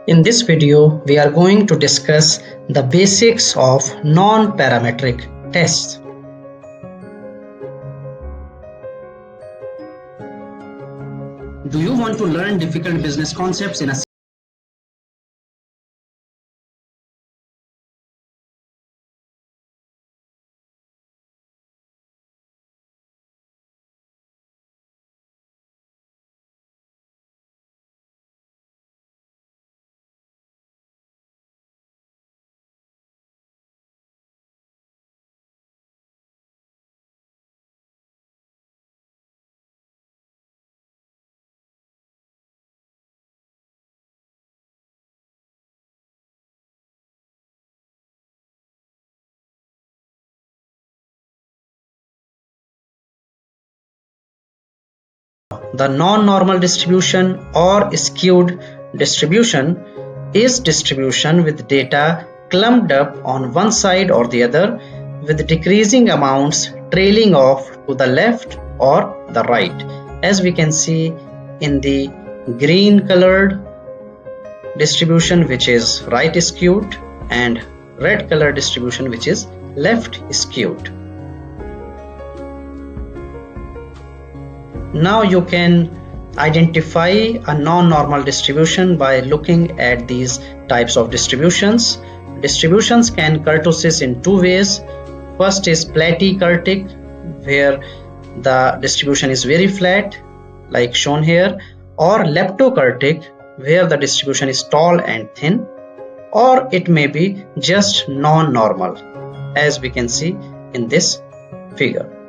In this video, we are going to discuss the basics of non-parametric tests. Do you want to learn difficult business concepts in a The non-normal distribution or skewed distribution is distribution with data clumped up on one side or the other, with decreasing amounts trailing off to the left or the right, as we can see in the green colored distribution, which is right skewed, and red colored distribution, which is left skewed. Now you can identify a non-normal distribution by looking at these types of distributions. Distributions can kurtosis in two ways. First is platykurtic, where the distribution is very flat, like shown here, or leptokurtic, where the distribution is tall and thin, or it may be just non-normal, as we can see in this figure.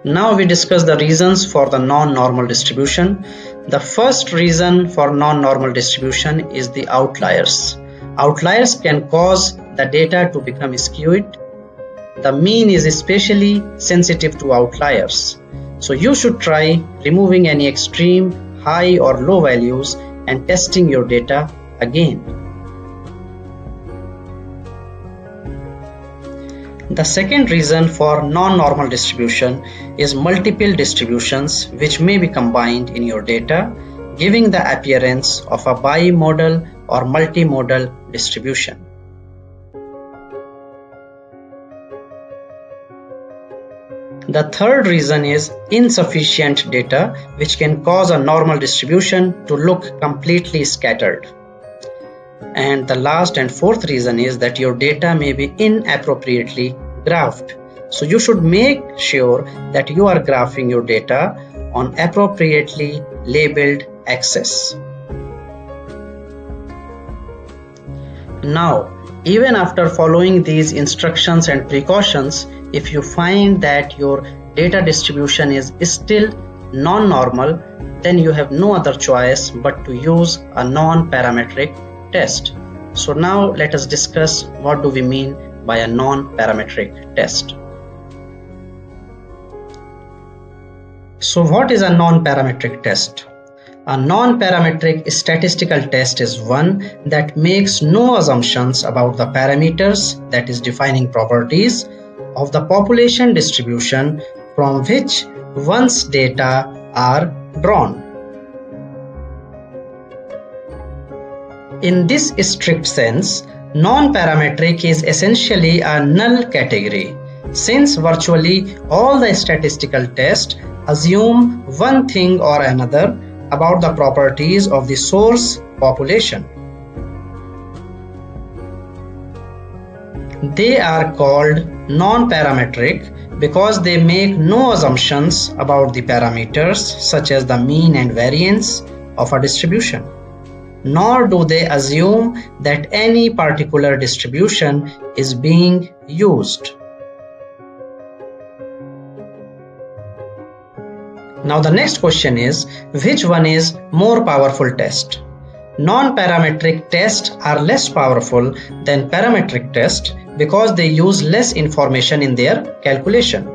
Now we discuss the reasons for the non-normal distribution. The first reason for non-normal distribution is the outliers. Outliers can cause the data to become skewed. The mean is especially sensitive to outliers. So you should try removing any extreme high or low values and testing your data again. The second reason for non-normal distribution is multiple distributions which may be combined in your data, giving the appearance of a bimodal or multimodal distribution. The third reason is insufficient data, which can cause a normal distribution to look completely scattered. And the last and fourth reason is that your data may be inappropriately graphed. So you should make sure that you are graphing your data on appropriately labeled axes. Now, even after following these instructions and precautions, if you find that your data distribution is still non-normal, then you have no other choice but to use a non-parametric test. So now let us discuss what do we mean by a non-parametric test. So what is a non-parametric test? A non-parametric statistical test is one that makes no assumptions about the parameters, that is defining properties, of the population distribution from which one's data are drawn. In this strict sense, non-parametric is essentially a null category, since virtually all the statistical tests assume one thing or another about the properties of the source population. They are called non-parametric because they make no assumptions about the parameters such as the mean and variance of a distribution, nor do they assume that any particular distribution is being used. Now the next question is, which one is more powerful test? Non-parametric tests are less powerful than parametric tests because they use less information in their calculation.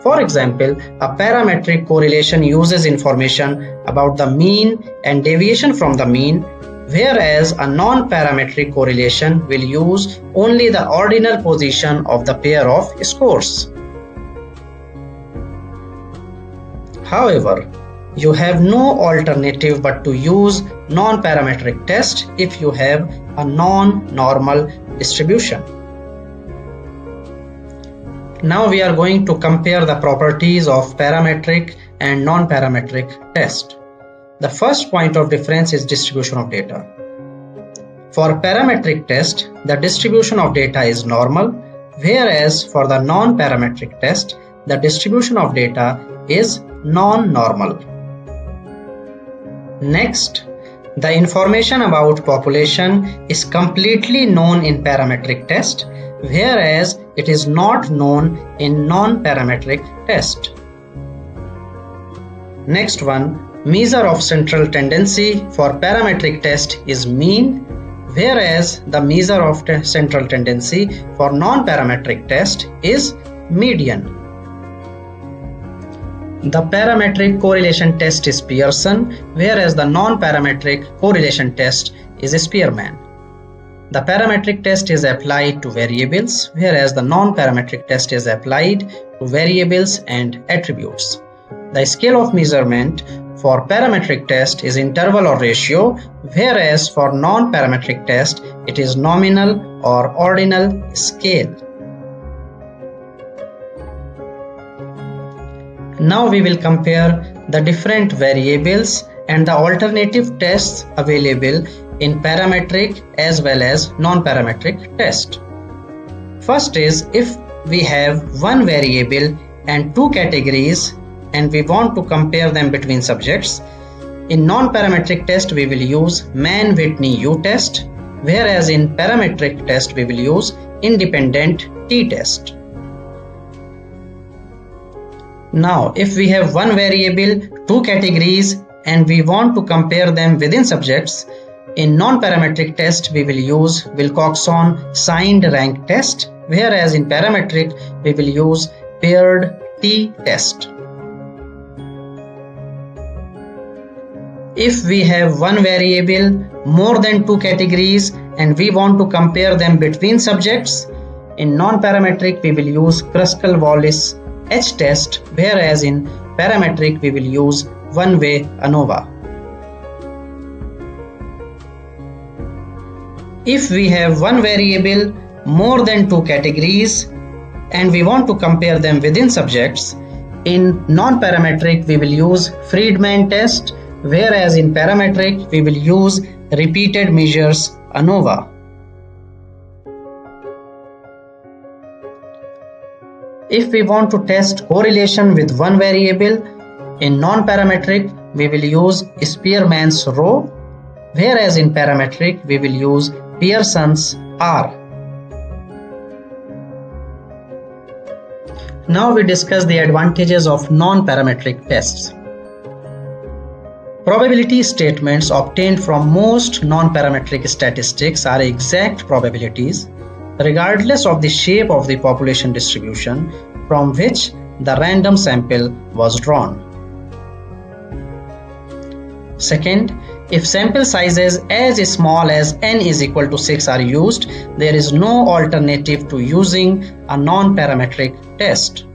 For example, a parametric correlation uses information about the mean and deviation from the mean, whereas a non-parametric correlation will use only the ordinal position of the pair of scores. However, You have no alternative but to use non-parametric test if you have a non-normal distribution. Now we are going to compare the properties of parametric and non-parametric test. The first point of difference is distribution of data. For parametric test, the distribution of data is normal, whereas for the non-parametric test, the distribution of data is non-normal. Next, the information about population is completely known in parametric test, whereas it is not known in non-parametric test. Next one, measure of central tendency for parametric test is mean, whereas the measure of central tendency for non-parametric test is median. The parametric correlation test is Pearson, whereas the non-parametric correlation test is Spearman. The parametric test is applied to variables, whereas the non-parametric test is applied to variables and attributes. The scale of measurement for parametric test is interval or ratio, whereas for non-parametric test it is nominal or ordinal scale. Now we will compare the different variables and the alternative tests available in parametric as well as non-parametric test. First is, if we have one variable and two categories and we want to compare them between subjects, in non-parametric test we will use Mann-Whitney U-test, whereas in parametric test we will use independent t-test. Now, if we have one variable, two categories, and we want to compare them within subjects, in non-parametric test we will use Wilcoxon signed rank test, whereas in parametric we will use paired t-test. If we have one variable, more than two categories, and we want to compare them between subjects, in non-parametric we will use Kruskal-Wallis H-test, whereas in parametric we will use one-way ANOVA. If we have one variable, more than two categories, and we want to compare them within subjects, in non-parametric we will use Friedman test, whereas in parametric we will use repeated measures ANOVA. If we want to test correlation with one variable, in non-parametric we will use Spearman's rho, whereas in parametric we will use Pearson's R. Now we discuss the advantages of non-parametric tests. Probability statements obtained from most non-parametric statistics are exact probabilities, regardless of the shape of the population distribution from which the random sample was drawn. Second, if sample sizes as small as n is equal to 6 are used, there is no alternative to using a non-parametric test.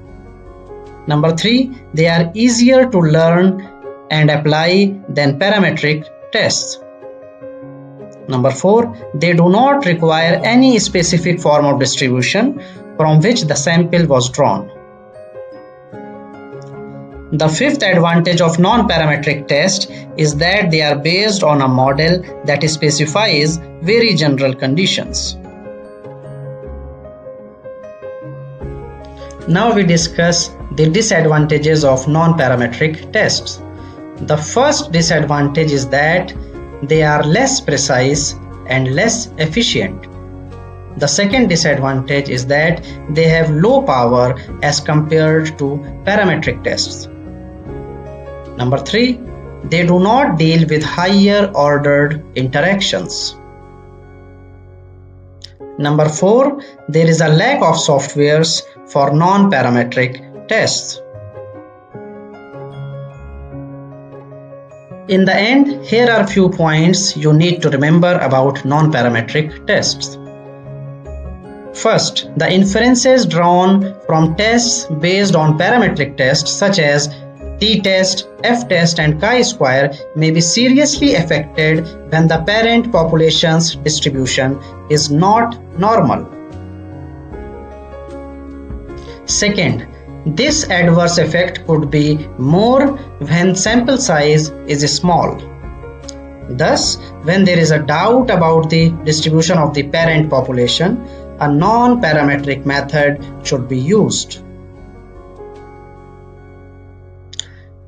Number 3, they are easier to learn and apply than parametric tests. Number 4, they do not require any specific form of distribution from which the sample was drawn. The fifth advantage of non-parametric test is that they are based on a model that specifies very general conditions. Now we discuss the disadvantages of non-parametric tests. The first disadvantage is that they are less precise and less efficient. The second disadvantage is that they have low power as compared to parametric tests. Number 3, they do not deal with higher ordered interactions. Number 4, there is a lack of softwares for non-parametric tests. In the end, here are few points you need to remember about non-parametric tests. First, the inferences drawn from tests based on parametric tests such as t-test, f-test and chi-square may be seriously affected when the parent population's distribution is not normal. Second, this adverse effect could be more when sample size is small. Thus, when there is a doubt about the distribution of the parent population, a non-parametric method should be used.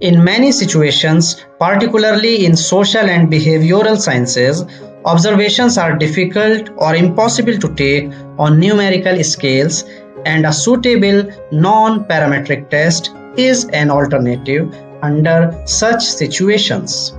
In many situations, particularly in social and behavioral sciences, observations are difficult or impossible to take on numerical scales, and a suitable non-parametric test is an alternative under such situations.